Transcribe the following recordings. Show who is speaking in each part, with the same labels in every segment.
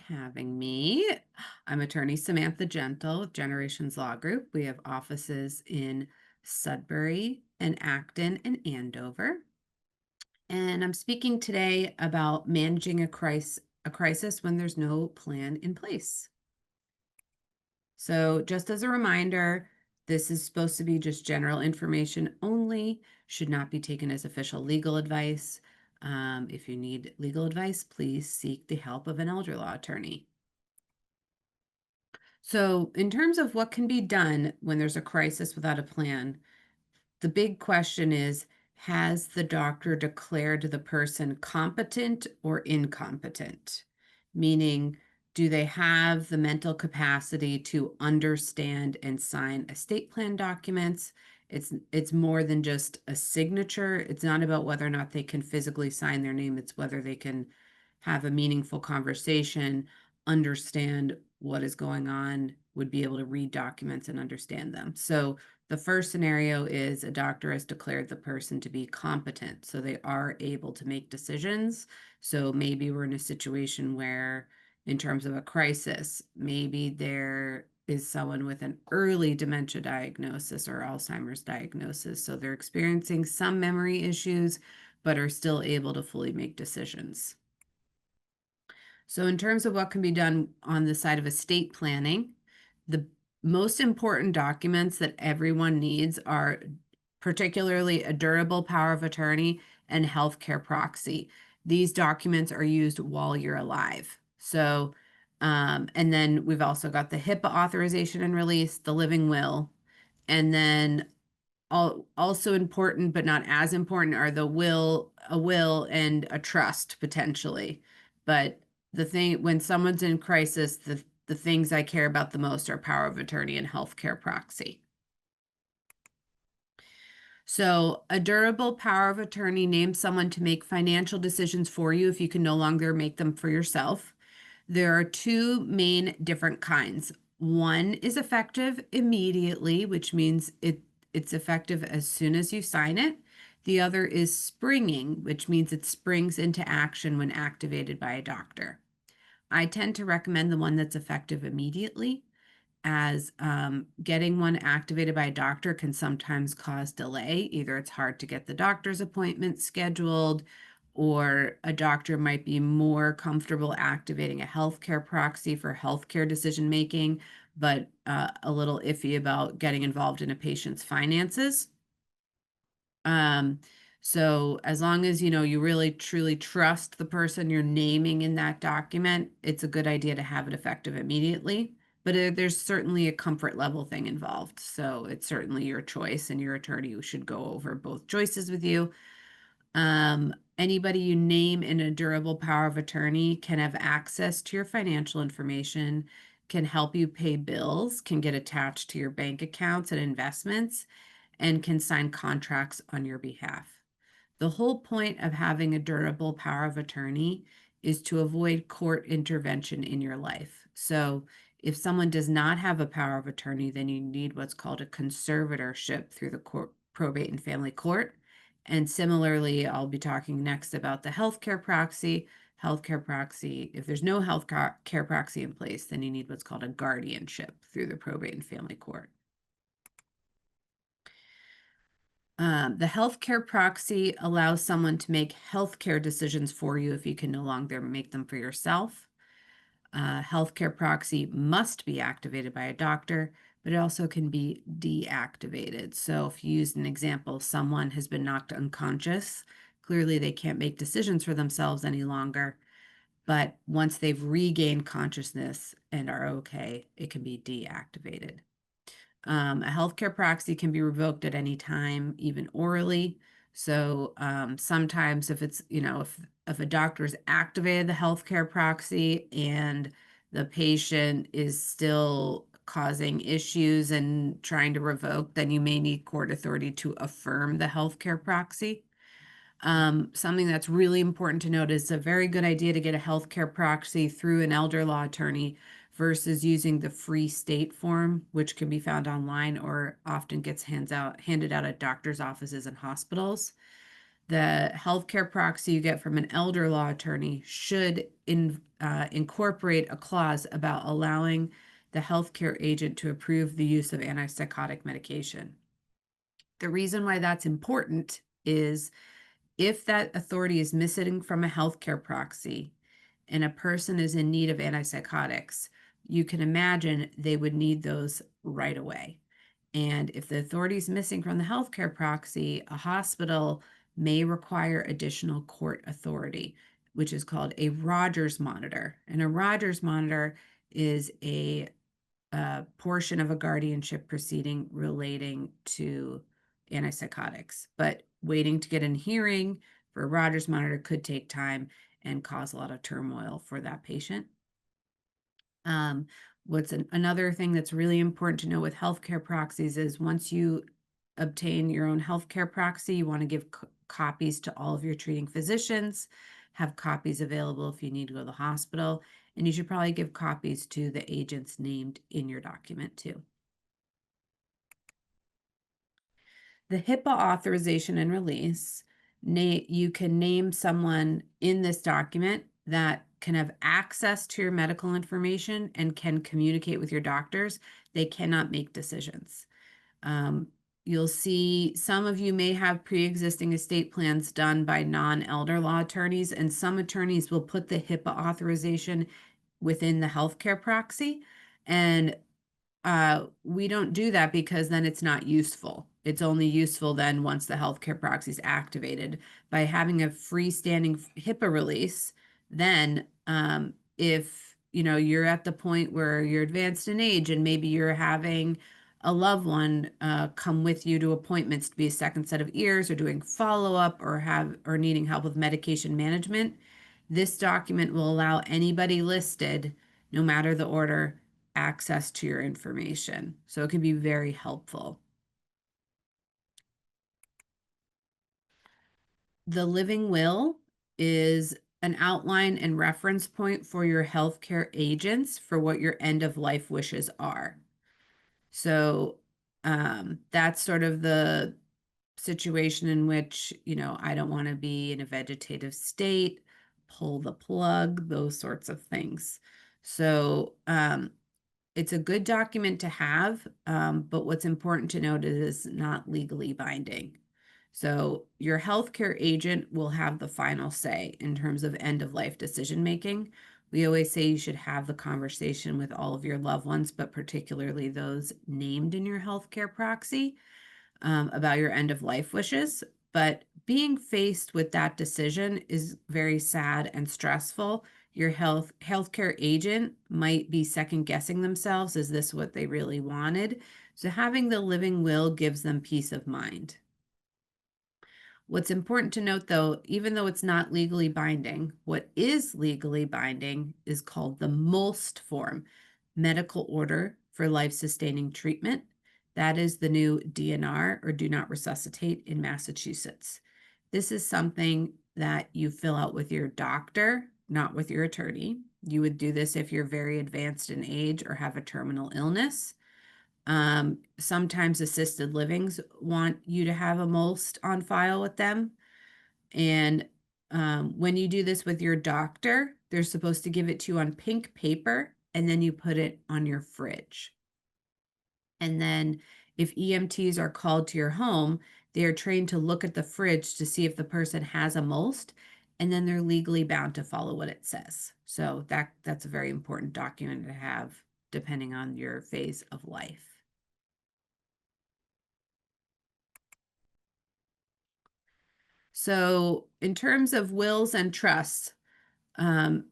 Speaker 1: having me. I'm attorney Samantha Gentel with Generations Law Group. We have offices in Sudbury and Acton and Andover. And I'm speaking today about managing a crisis when there's no plan in place. So just as a reminder, this is supposed to be just general information only, should not be taken as official legal advice. If you need legal advice, please seek the help of an elder law attorney. So in terms of what can be done when there's a crisis without a plan, the big question is, has the doctor declared the person competent or incompetent? Meaning, do they have the mental capacity to understand and sign estate plan documents? It's more than just a signature. It's not about whether or not they can physically sign their name. It's whether they can have a meaningful conversation, understand what is going on, would be able to read documents and understand them. So the first scenario is a doctor has declared the person to be competent, so they are able to make decisions. So maybe we're in a situation where, in terms of a crisis, maybe there is someone with an early dementia diagnosis or Alzheimer's diagnosis. So they're experiencing some memory issues, but are still able to fully make decisions. So in terms of what can be done on the side of estate planning, the most important documents that everyone needs are particularly a durable power of attorney and healthcare proxy. These documents are used while you're alive. So, and then we've also got the HIPAA authorization and release, the living will, and then also important but not as important are a will and a trust potentially. But the thing, when someone's in crisis, the things I care about the most are power of attorney and healthcare proxy. So a durable power of attorney names someone to make financial decisions for you if you can no longer make them for yourself. There are two main different kinds. One is effective immediately, which means it's effective as soon as you sign it. The other is springing, which means it springs into action when activated by a doctor. I tend to recommend the one that's effective immediately, as getting one activated by a doctor can sometimes cause delay. Either it's hard to get the doctor's appointment scheduled, or a doctor might be more comfortable activating a healthcare proxy for healthcare decision making, but a little iffy about getting involved in a patient's finances. So as long as you really truly trust the person you're naming in that document, it's a good idea to have it effective immediately. But there's certainly a comfort level thing involved. So it's certainly your choice, and your attorney who should go over both choices with you. Anybody you name in a durable power of attorney can have access to your financial information, can help you pay bills, can get attached to your bank accounts and investments, and can sign contracts on your behalf. The whole point of having a durable power of attorney is to avoid court intervention in your life. So if someone does not have a power of attorney, then you need what's called a conservatorship through the probate and family court. And similarly, I'll be talking next about the healthcare proxy. Healthcare proxy, if there's no healthcare proxy in place, then you need what's called a guardianship through the probate and family court. The healthcare proxy allows someone to make healthcare decisions for you if you can no longer make them for yourself. Healthcare proxy must be activated by a doctor, but it also can be deactivated. So if you use an example, someone has been knocked unconscious, clearly they can't make decisions for themselves any longer. But once they've regained consciousness and are okay, it can be deactivated. A healthcare proxy can be revoked at any time, even orally. So sometimes if it's, if a doctor's activated the healthcare proxy and the patient is still causing issues and trying to revoke, then you may need court authority to affirm the healthcare proxy. Something that's really important to note is a very good idea to get a healthcare proxy through an elder law attorney versus using the free state form, which can be found online or often gets handed out at doctors' offices and hospitals. The healthcare proxy you get from an elder law attorney should incorporate a clause about allowing the healthcare agent to approve the use of antipsychotic medication. The reason why that's important is if that authority is missing from a healthcare proxy and a person is in need of antipsychotics, you can imagine they would need those right away. And if the authority is missing from the healthcare proxy, a hospital may require additional court authority, which is called a Rogers monitor. And a Rogers monitor is a portion of a guardianship proceeding relating to antipsychotics. But waiting to get a hearing for a Rogers monitor could take time and cause a lot of turmoil for that patient. Another thing that's really important to know with healthcare proxies is once you obtain your own healthcare proxy, you want to give copies to all of your treating physicians, have copies available if you need to go to the hospital, and you should probably give copies to the agents named in your document too. The HIPAA authorization and release, you can name someone in this document that can have access to your medical information and can communicate with your doctors. They cannot make decisions. You'll see some of you may have pre-existing estate plans done by non-elder law attorneys, and some attorneys will put the HIPAA authorization within the healthcare proxy. And we don't do that because then it's not useful. It's only useful then once the healthcare proxy is activated. By having a freestanding HIPAA release, then if you're at the point where you're advanced in age and maybe you're having a loved one come with you to appointments to be a second set of ears or doing follow-up or needing help with medication management, this document will allow anybody listed, no matter the order, access to your information. So it can be very helpful. The living will is an outline and reference point for your healthcare agents for what your end of life wishes are. So that's sort of the situation in which, I don't want to be in a vegetative state, pull the plug, those sorts of things. So it's a good document to have, but what's important to note is it's not legally binding. So your healthcare agent will have the final say in terms of end of life decision making. We always say you should have the conversation with all of your loved ones, but particularly those named in your healthcare proxy, about your end of life wishes. But being faced with that decision is very sad and stressful. Your healthcare agent might be second guessing themselves. Is this what they really wanted? So having the living will gives them peace of mind. What's important to note, though, even though it's not legally binding, what is legally binding is called the MOLST form, Medical Order for Life-Sustaining Treatment. That is the new DNR, or Do Not Resuscitate, in Massachusetts. This is something that you fill out with your doctor, not with your attorney. You would do this if you're very advanced in age or have a terminal illness. Sometimes assisted livings want you to have a MOLST on file with them. And when you do this with your doctor, they're supposed to give it to you on pink paper, and then you put it on your fridge. And then if EMTs are called to your home, they are trained to look at the fridge to see if the person has a MOLST, and then they're legally bound to follow what it says. So that's a very important document to have depending on your phase of life. So in terms of wills and trusts, a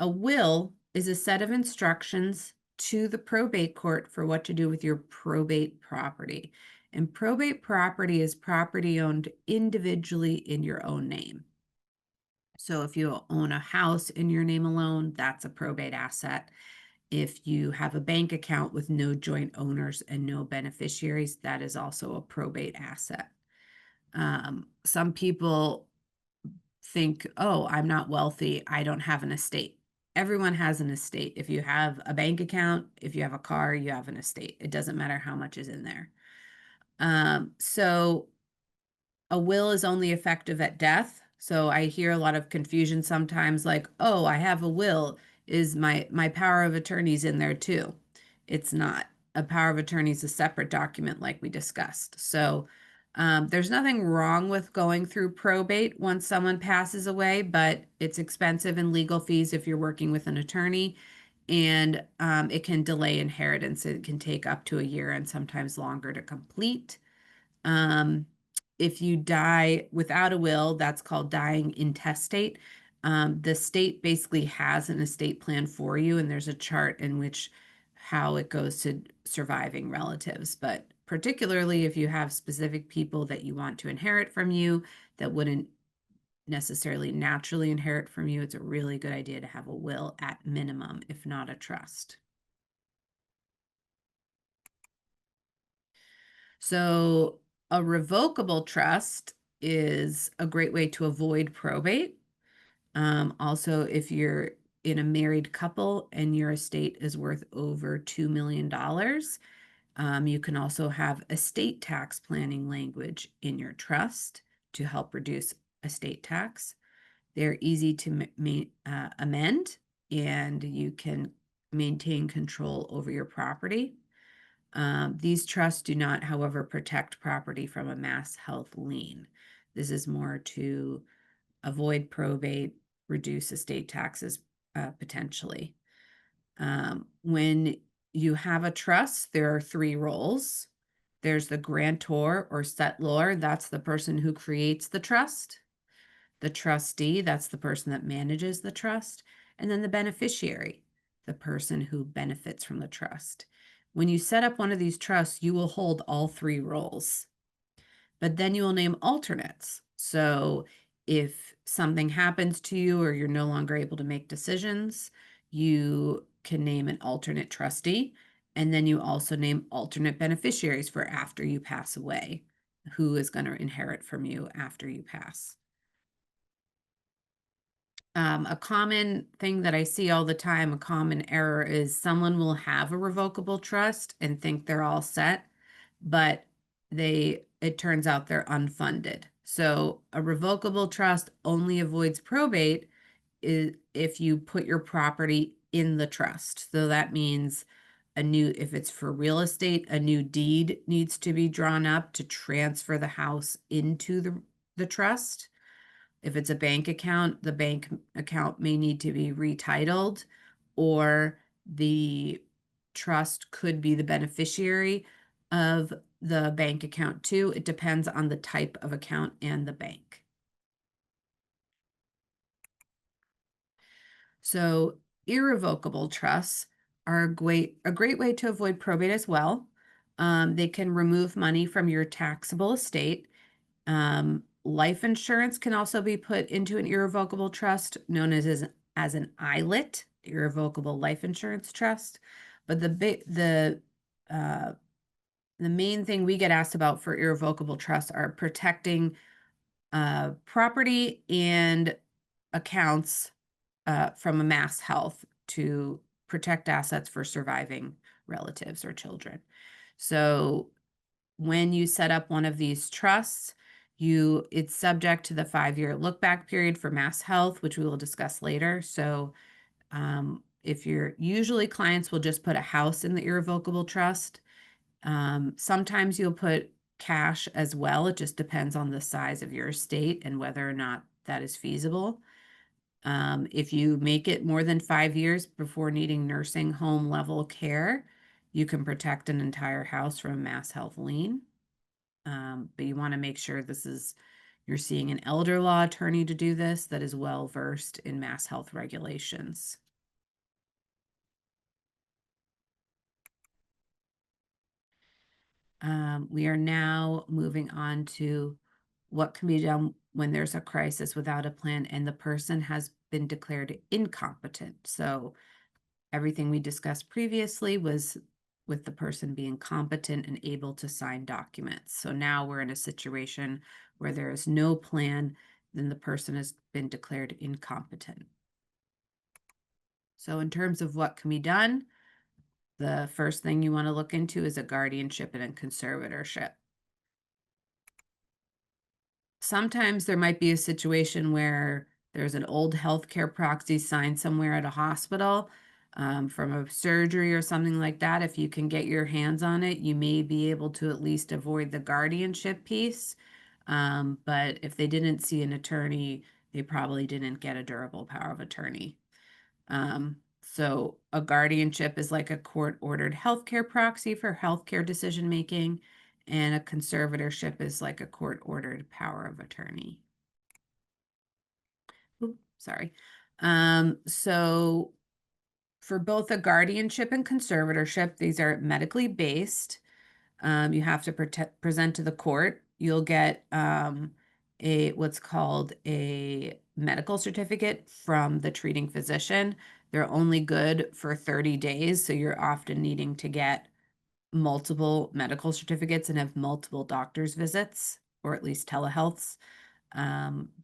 Speaker 1: will is a set of instructions to the probate court for what to do with your probate property. And probate property is property owned individually in your own name. So if you own a house in your name alone, that's a probate asset. If you have a bank account with no joint owners and no beneficiaries, that is also a probate asset. Some people think, oh, I'm not wealthy, I don't have an estate. Everyone has an estate. If you have a bank account, if you have a car, you have an estate. It doesn't matter how much is in there. So a will is only effective at death. So I hear a lot of confusion sometimes, like, oh, I have a will. Is my power of attorney's in there too? It's not. A power of attorney is a separate document like we discussed. So there's nothing wrong with going through probate once someone passes away, but it's expensive in legal fees if you're working with an attorney, and it can delay inheritance. It can take up to a year and sometimes longer to complete. Um, if you die without a will, that's called dying intestate. The state basically has an estate plan for you, and there's a chart in which how it goes to surviving relatives. But particularly if you have specific people that you want to inherit from you that wouldn't necessarily naturally inherit from you, it's a really good idea to have a will at minimum, if not a trust. So a revocable trust is a great way to avoid probate. Also, if you're in a married couple and your estate is worth over $2 million, you can also have estate tax planning language in your trust to help reduce estate tax. They're easy to amend, and you can maintain control over your property. These trusts do not, however, protect property from a mass health lien. This is more to avoid probate, reduce estate taxes potentially. When you have a trust, there are three roles. There's the grantor or settlor, that's the person who creates the trust. The trustee, that's the person that manages the trust. And then the beneficiary, the person who benefits from the trust. When you set up one of these trusts, you will hold all three roles, but then you will name alternates. So if something happens to you or you're no longer able to make decisions, you can name an alternate trustee. And then you also name alternate beneficiaries for after you pass away, who is going to inherit from you after you pass. A common thing that I see all the time, a common error, is someone will have a revocable trust and think they're all set, but it turns out they're unfunded. So a revocable trust only avoids probate if you put your property in the trust. So that means if it's for real estate, a new deed needs to be drawn up to transfer the house into the trust. If it's a bank account, the bank account may need to be retitled, or the trust could be the beneficiary of the bank account too. It depends on the type of account and the bank. So irrevocable trusts are a great way to avoid probate as well. They can remove money from your taxable estate. Life insurance can also be put into an irrevocable trust known as an ILIT, irrevocable life insurance trust. But uh, the main thing we get asked about for irrevocable trusts are protecting property and accounts from a mass health to protect assets for surviving relatives or children. So when you set up one of these trusts, it's subject to the 5-year look back period for mass health, which we will discuss later. So if usually clients will just put a house in the irrevocable trust. Sometimes you'll put cash as well. It just depends on the size of your estate and whether or not that is feasible. If you make it more than 5 years before needing nursing home level care, you can protect an entire house from a mass health lien. But you want to make sure you're seeing an elder law attorney to do this that is well versed in mass health regulations. We are now moving on to what can be done when there's a crisis without a plan and the person has been declared incompetent. So everything we discussed previously was with the person being competent and able to sign documents. So now we're in a situation where there is no plan, then the person has been declared incompetent. So in terms of what can be done, the first thing you want to look into is a guardianship and a conservatorship. sometimes there might be a situation where there's an old healthcare proxy signed somewhere at a hospital from a surgery or something like that. If you can get your hands on it, you may be able to at least avoid the guardianship piece. But if they didn't see an attorney, they probably didn't get a durable power of attorney. So a guardianship is like a court-ordered healthcare proxy for healthcare decision making, and a conservatorship is like a court-ordered power of attorney. Ooh, sorry. So for both a guardianship and conservatorship, these are medically based. You have to present to the court. You'll get a what's called a medical certificate from the treating physician. They're only good for 30 days, so you're often needing to get multiple medical certificates and have multiple doctor's visits, or at least telehealths,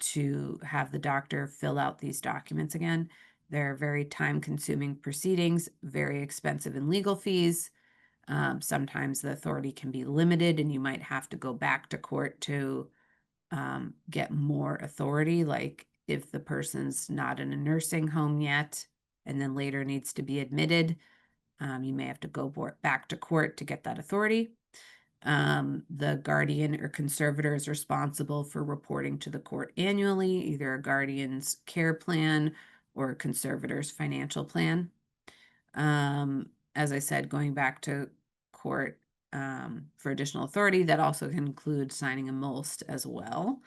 Speaker 1: to have the doctor fill out these documents again. They're very time-consuming proceedings, very expensive in legal fees. Sometimes the authority can be limited and you might have to go back to court to get more authority, like if the person's not in a nursing home yet and then later needs to be admitted, you may have to go back to court to get that authority. The guardian or conservator is responsible for reporting to the court annually, either a guardian's care plan or a conservator's financial plan. As I said, going back to court for additional authority, that also can include signing a MOLST as well.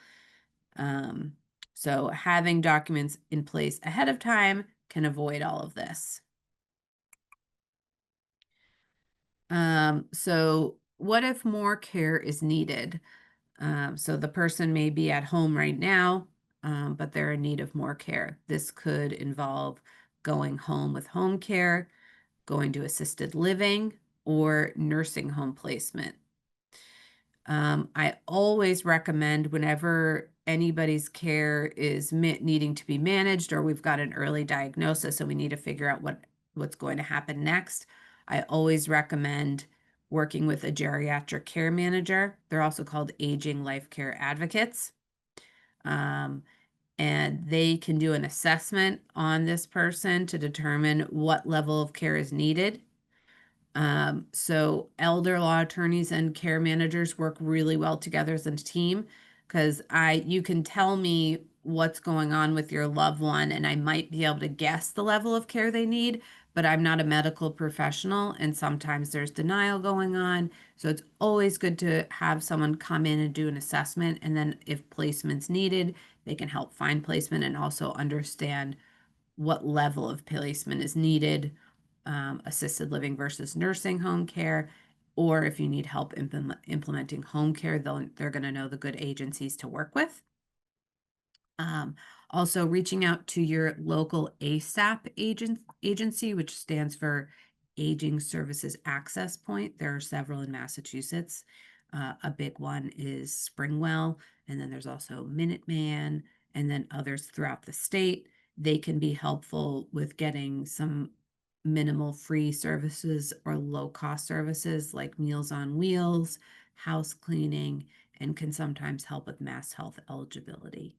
Speaker 1: So having documents in place ahead of time can avoid all of this. So what if more care is needed? So the person may be at home right now, but they're in need of more care. This could involve going home with home care, going to assisted living, or nursing home placement. I always recommend whenever anybody's care is needing to be managed, or we've got an early diagnosis and we need to figure out what's going to happen next, I always recommend working with a geriatric care manager. They're also called aging life care advocates. And they can do an assessment on this person to determine what level of care is needed. So elder law attorneys and care managers work really well together as a team, because you can tell me what's going on with your loved one and I might be able to guess the level of care they need, but I'm not a medical professional and sometimes there's denial going on. So it's always good to have someone come in and do an assessment, and then if placement's needed, they can help find placement and also understand what level of placement is needed, assisted living versus nursing home care, or if you need help implementing home care, they're going to know the good agencies to work with. Also reaching out to your local ASAP agency, which stands for Aging Services Access Point. There are several in Massachusetts. A big one is Springwell, and then there's also Minuteman, and then others throughout the state. They can be helpful with getting some minimal free services or low cost services like Meals on Wheels, house cleaning, and can sometimes help with mass health eligibility.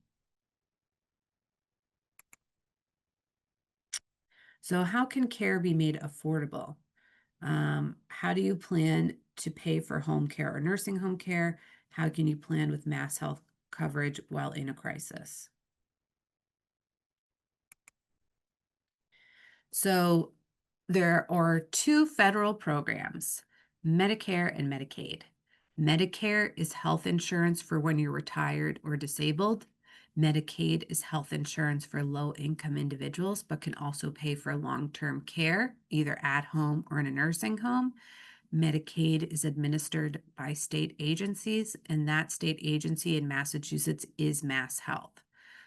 Speaker 1: So how can care be made affordable? How do you plan to pay for home care or nursing home care? How can you plan with mass health coverage while in a crisis? So there are two federal programs, Medicare and Medicaid. Medicare is health insurance for when you're retired or disabled. Medicaid is health insurance for low-income individuals, but can also pay for long-term care, either at home or in a nursing home. Medicaid is administered by state agencies, and that state agency in Massachusetts is Mass Health.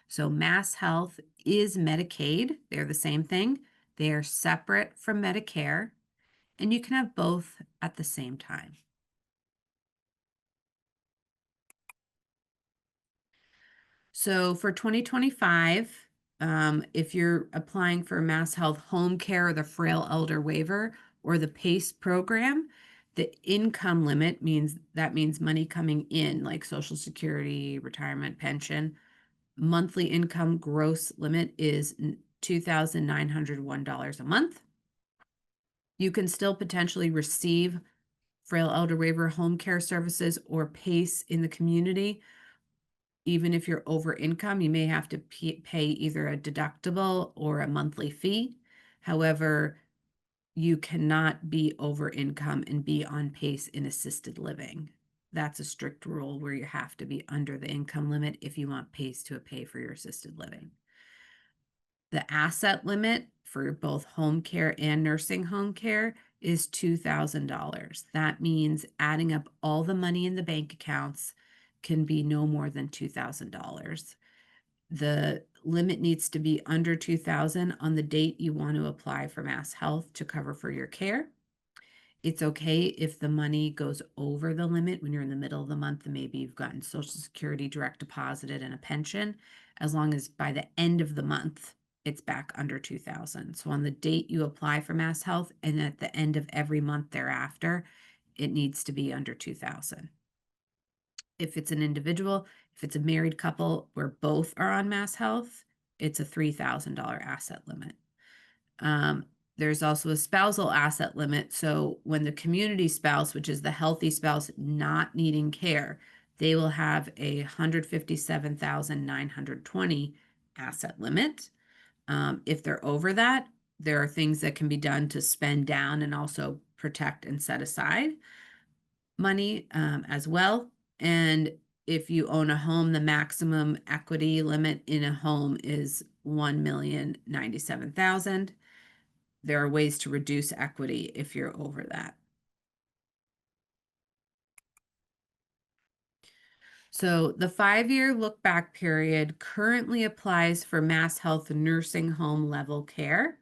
Speaker 1: So Mass Health is Medicaid. They're the same thing. They are separate from Medicare, and you can have both at the same time. So for 2025, if you're applying for Mass Health Home Care or the Frail Elder Waiver or the PACE program, The income limit means money coming in, like Social Security, retirement, pension. Monthly income gross limit is $2,901 a month. You can still potentially receive frail elder waiver home care services or PACE in the community. Even if you're over income, you may have to pay either a deductible or a monthly fee. However, you cannot be over income and be on PACE in assisted living. That's a strict rule where you have to be under the income limit if you want PACE to pay for your assisted living. The asset limit for both home care and nursing home care is $2,000. That means adding up all the money in the bank accounts can be no more than $2,000. The limit needs to be under $2,000 on the date you want to apply for Mass Health to cover for your care. It's okay if the money goes over the limit when you're in the middle of the month and maybe you've gotten Social Security direct deposited and a pension, as long as by the end of the month it's back under 2,000. So on the date you apply for Mass Health and at the end of every month thereafter, it needs to be under 2,000. If it's an individual, if it's a married couple where both are on Mass Health, it's a $3,000 asset limit. There's also a spousal asset limit. So when the community spouse, which is the healthy spouse not needing care, they will have a $157,920 asset limit. If they're over that, there are things that can be done to spend down and also protect and set aside money as well. And if you own a home, the maximum equity limit in a home is $1,097,000. There are ways to reduce equity if you're over that. So the 5-year look back period currently applies for Mass Health nursing home level care.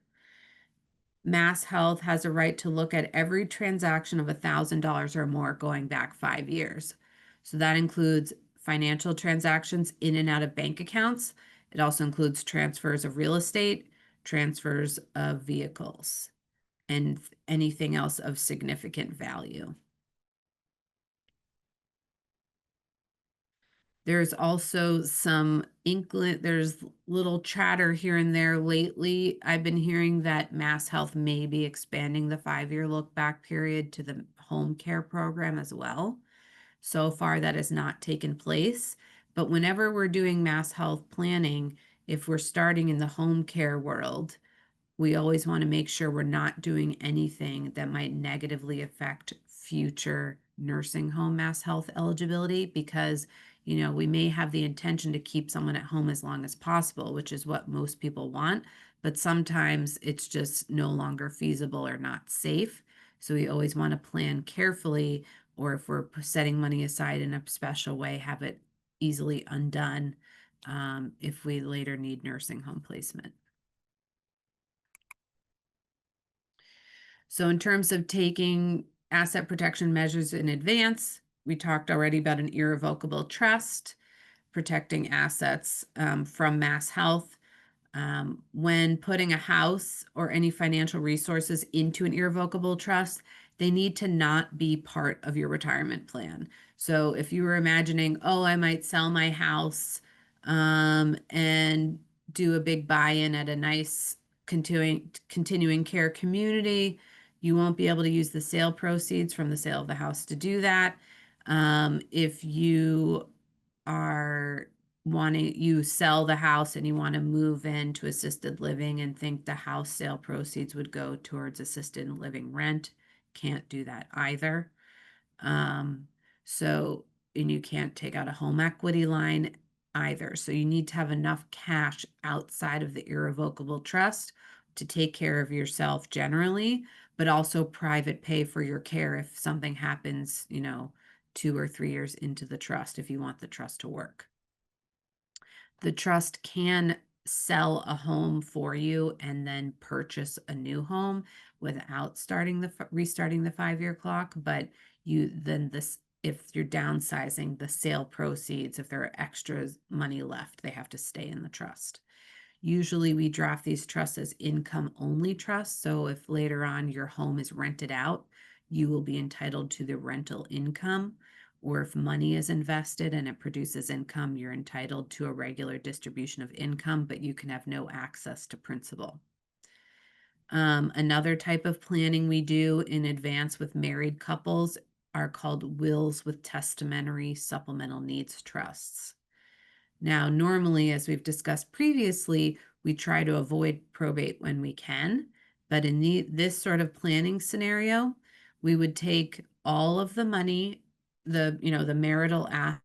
Speaker 1: Mass Health has a right to look at every transaction of $1,000 or more going back 5 years. So that includes financial transactions in and out of bank accounts. It also includes transfers of real estate, transfers of vehicles, and anything else of significant value. There's also there's little chatter here and there lately. I've been hearing that Mass Health may be expanding the 5-year look back period to the home care program as well. So far, that has not taken place. But whenever we're doing Mass Health planning, if we're starting in the home care world, we always want to make sure we're not doing anything that might negatively affect future nursing home Mass Health eligibility, because we may have the intention to keep someone at home as long as possible, which is what most people want, but sometimes it's just no longer feasible or not safe. So we always want to plan carefully, or if we're setting money aside in a special way, have it easily undone if we later need nursing home placement. So in terms of taking asset protection measures in advance, we talked already about an irrevocable trust, protecting assets from Mass Health. When putting a house or any financial resources into an irrevocable trust, they need to not be part of your retirement plan. So if you were imagining, oh, I might sell my house and do a big buy-in at a nice continuing care community, you won't be able to use the sale proceeds from the sale of the house to do that. If you sell the house and you want to move into assisted living and think the house sale proceeds would go towards assisted living rent, can't do that either. So, and you can't take out a home equity line either. So you need to have enough cash outside of the irrevocable trust to take care of yourself generally, but also private pay for your care if something happens, 2 or 3 years into the trust, if you want the trust to work. The trust can sell a home for you and then purchase a new home without restarting the 5-year clock, but if you're downsizing the sale proceeds, if there are extra money left, they have to stay in the trust. Usually we draft these trusts as income only trusts. So if later on your home is rented out, you will be entitled to the rental income. Or if money is invested and it produces income, you're entitled to a regular distribution of income, but you can have no access to principal. Another type of planning we do in advance with married couples are called wills with testamentary supplemental needs trusts. Now, normally, as we've discussed previously, we try to avoid probate when we can, but in this sort of planning scenario, we would take all of the money, the marital asset,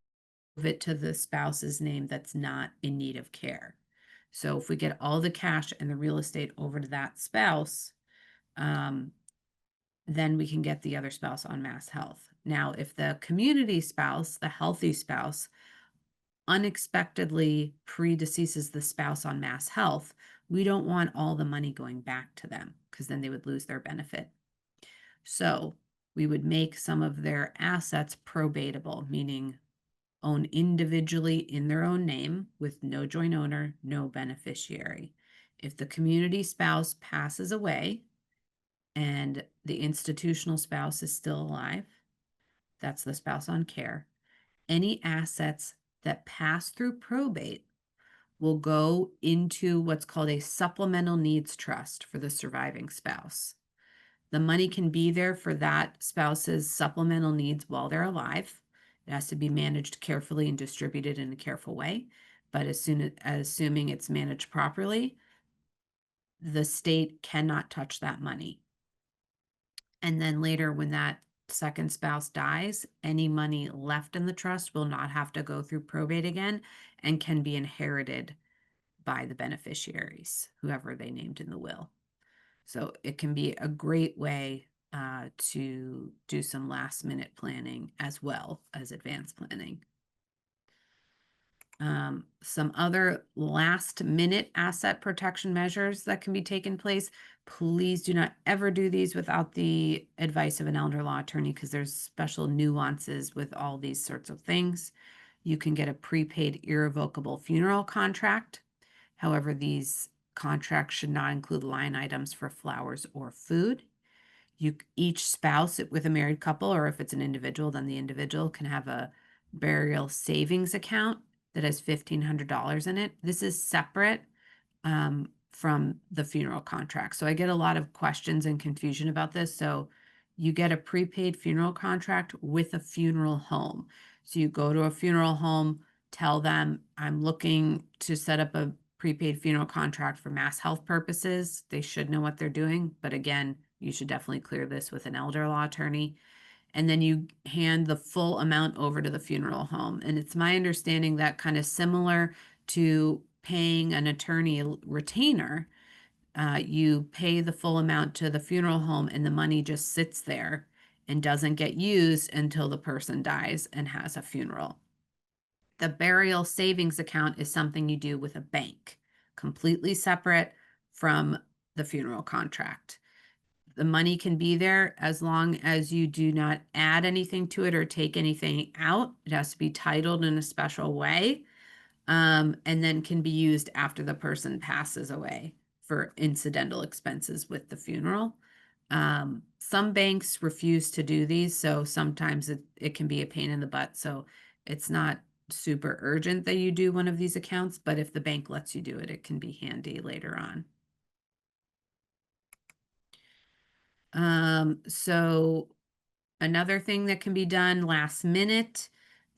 Speaker 1: move it to the spouse's name that's not in need of care. So if we get all the cash and the real estate over to that spouse, then we can get the other spouse on mass health. Now, if the community spouse, the healthy spouse, unexpectedly predeceases the spouse on mass health, we don't want all the money going back to them because then they would lose their benefit. So we would make some of their assets probatable, meaning own individually in their own name with no joint owner, no beneficiary. If the community spouse passes away and the institutional spouse is still alive, that's the spouse on care, any assets that pass through probate will go into what's called a supplemental needs trust for the surviving spouse. The money can be there for that spouse's supplemental needs while they're alive. It has to be managed carefully and distributed in a careful way. But assuming it's managed properly, the state cannot touch that money. And then later, when that second spouse dies, any money left in the trust will not have to go through probate again and can be inherited by the beneficiaries, whoever they named in the will. So it can be a great way to do some last minute planning as well as advanced planning. Some other last minute asset protection measures that can be taken place. Please do not ever do these without the advice of an elder law attorney because there's special nuances with all these sorts of things. You can get a prepaid irrevocable funeral contract. However, these contracts should not include line items for flowers or food. Each spouse with a married couple, or if it's an individual, then the individual can have a burial savings account that has $1,500 in it. This is separate from the funeral contract. So I get a lot of questions and confusion about this. So you get a prepaid funeral contract with a funeral home. So you go to a funeral home, tell them, I'm looking to set up a prepaid funeral contract for mass health purposes. They should know what they're doing. But again, you should definitely clear this with an elder law attorney. And then you hand the full amount over to the funeral home. And it's my understanding that kind of similar to paying an attorney retainer, you pay the full amount to the funeral home and the money just sits there and doesn't get used until the person dies and has a funeral. The burial savings account is something you do with a bank, completely separate from the funeral contract. The money can be there as long as you do not add anything to it or take anything out. It has to be titled in a special way, and then can be used after the person passes away for incidental expenses with the funeral. Some banks refuse to do these, so sometimes it can be a pain in the butt. So it's not super urgent that you do one of these accounts, but if the bank lets you do it, it can be handy later on. So another thing that can be done last minute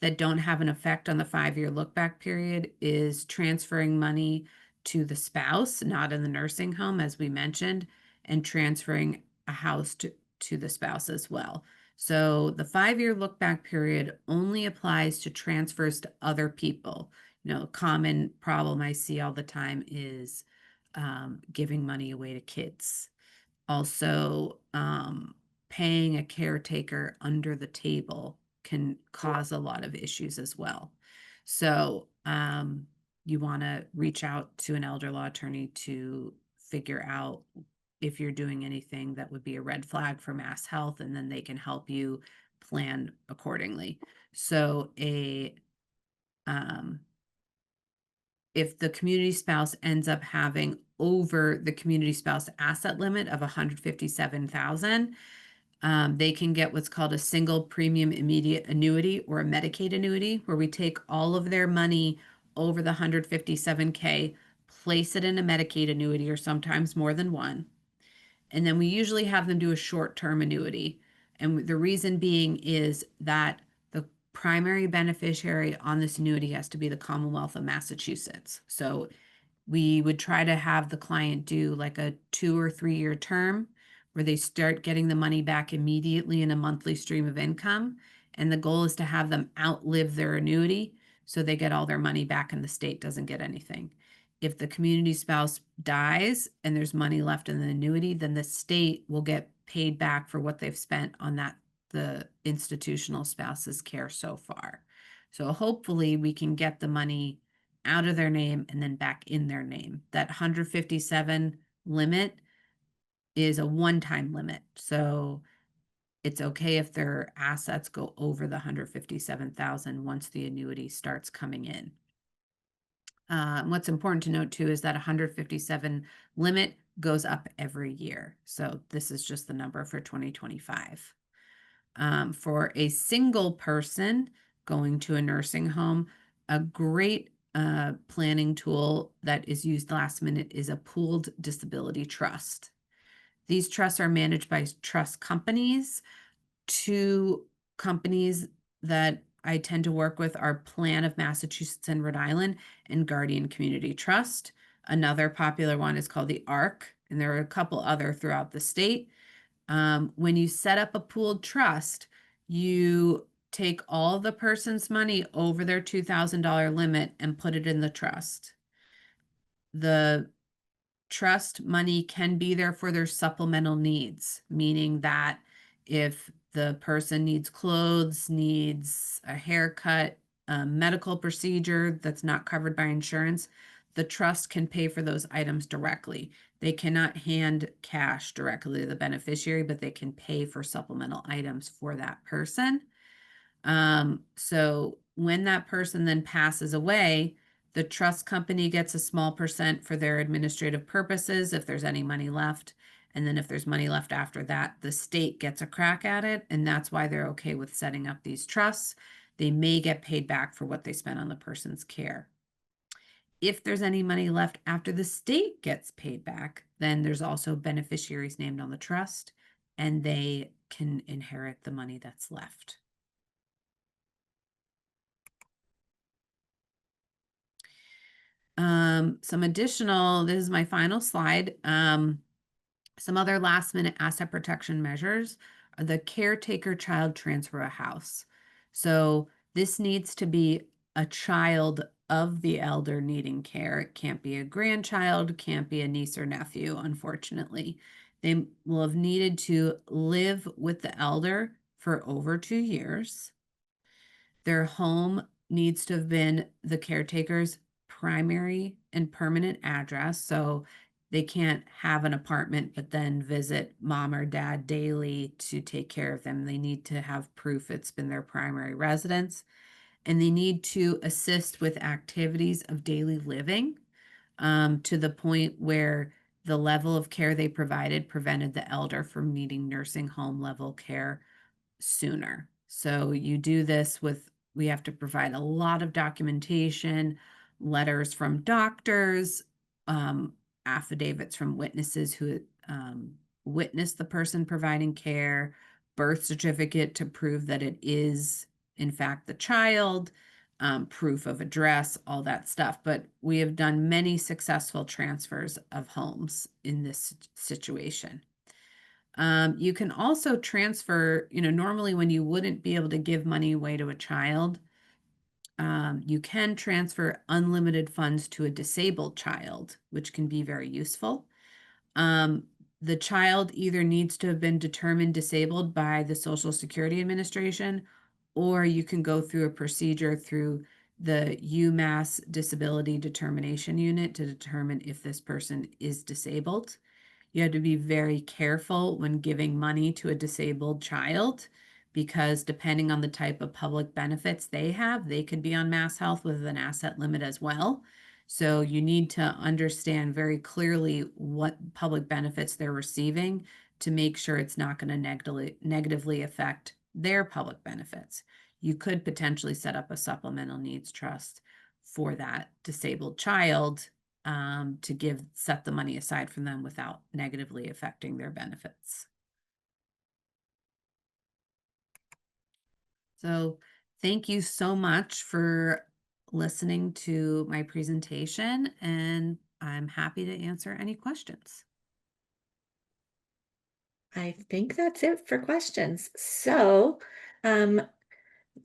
Speaker 1: that don't have an effect on the 5-year look back period is transferring money to the spouse, not in the nursing home, as we mentioned, and transferring a house to the spouse as well. So the 5-year look back period only applies to transfers to other people. A common problem I see all the time is giving money away to kids. Also, paying a caretaker under the table can cause a lot of issues as well. So you want to reach out to an elder law attorney to figure out if you're doing anything that would be a red flag for mass health, and then they can help you plan accordingly. So if the community spouse ends up having over the community spouse asset limit of 157,000, They can get what's called a single premium immediate annuity or a Medicaid annuity, where we take all of their money over the 157K, place it in a Medicaid annuity, or sometimes more than one. And then we usually have them do a short-term annuity. And the reason being is that the primary beneficiary on this annuity has to be the Commonwealth of Massachusetts. So we would try to have the client do like a 2 or 3 year term where they start getting the money back immediately in a monthly stream of income. And the goal is to have them outlive their annuity so they get all their money back and the state doesn't get anything. If the community spouse dies and there's money left in the annuity, then the state will get paid back for what they've spent on the institutional spouse's care so far. So hopefully we can get the money out of their name and then back in their name. That 157 limit is a one-time limit. So it's okay if their assets go over the 157,000 once the annuity starts coming in. What's important to note too is that 157 limit goes up every year. So this is just the number for 2025. For a single person going to a nursing home, a great planning tool that is used last minute is a pooled disability trust. These trusts are managed by trust companies. Two companies that I tend to work with are Plan of Massachusetts and Rhode Island and Guardian Community Trust. Another popular one is called the ARC, and there are a couple other throughout the state. When you set up a pooled trust, you take all the person's money over their $2,000 limit and put it in the trust. The trust money can be there for their supplemental needs, meaning that if the person needs clothes, needs a haircut, a medical procedure that's not covered by insurance, the trust can pay for those items directly. They cannot hand cash directly to the beneficiary, but they can pay for supplemental items for that person. So when that person then passes away, the trust company gets a small percent for their administrative purposes if there's any money left. And then if there's money left after that, the state gets a crack at it. And that's why they're okay with setting up these trusts. They may get paid back for what they spent on the person's care. If there's any money left after the state gets paid back, then there's also beneficiaries named on the trust, and they can inherit the money that's left. Some additional, this is my final slide. Some other last minute asset protection measures are the caretaker child transfer a house. So this needs to be a child of the elder needing care. It can't be a grandchild, can't be a niece or nephew, unfortunately. They will have needed to live with the elder for over 2 years. Their home needs to have been the caretaker's primary and permanent address. So they can't have an apartment but then visit mom or dad daily to take care of them. They need to have proof it's been their primary residence. And they need to assist with activities of daily living to the point where the level of care they provided prevented the elder from needing nursing home level care sooner. So you do this with, we have to provide a lot of documentation, letters from doctors, affidavits from witnesses who witnessed the person providing care, birth certificate to prove that it is in fact the child, proof of address, all that stuff. But we have done many successful transfers of homes in this situation. You can also transfer, normally when you wouldn't be able to give money away to a child, you can transfer unlimited funds to a disabled child, which can be very useful. The child either needs to have been determined disabled by the Social Security Administration, or you can go through a procedure through the UMass Disability Determination Unit to determine if this person is disabled. You have to be very careful when giving money to a disabled child because depending on the type of public benefits they have, they could be on Mass Health with an asset limit as well. So you need to understand very clearly what public benefits they're receiving to make sure it's not going to negatively affect their public benefits. You could potentially set up a supplemental needs trust for that disabled child to set the money aside from them without negatively affecting their benefits. So thank you so much for listening to my presentation, and I'm happy to answer any questions.
Speaker 2: I think that's it for questions. So, in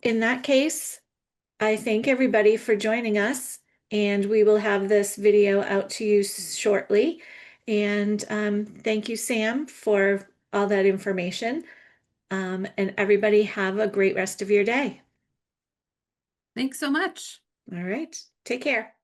Speaker 2: that case, I thank everybody for joining us, and we will have this video out to you shortly. And thank you, Sam, for all that information. And everybody have a great rest of your day.
Speaker 1: Thanks so much.
Speaker 2: All right, take care.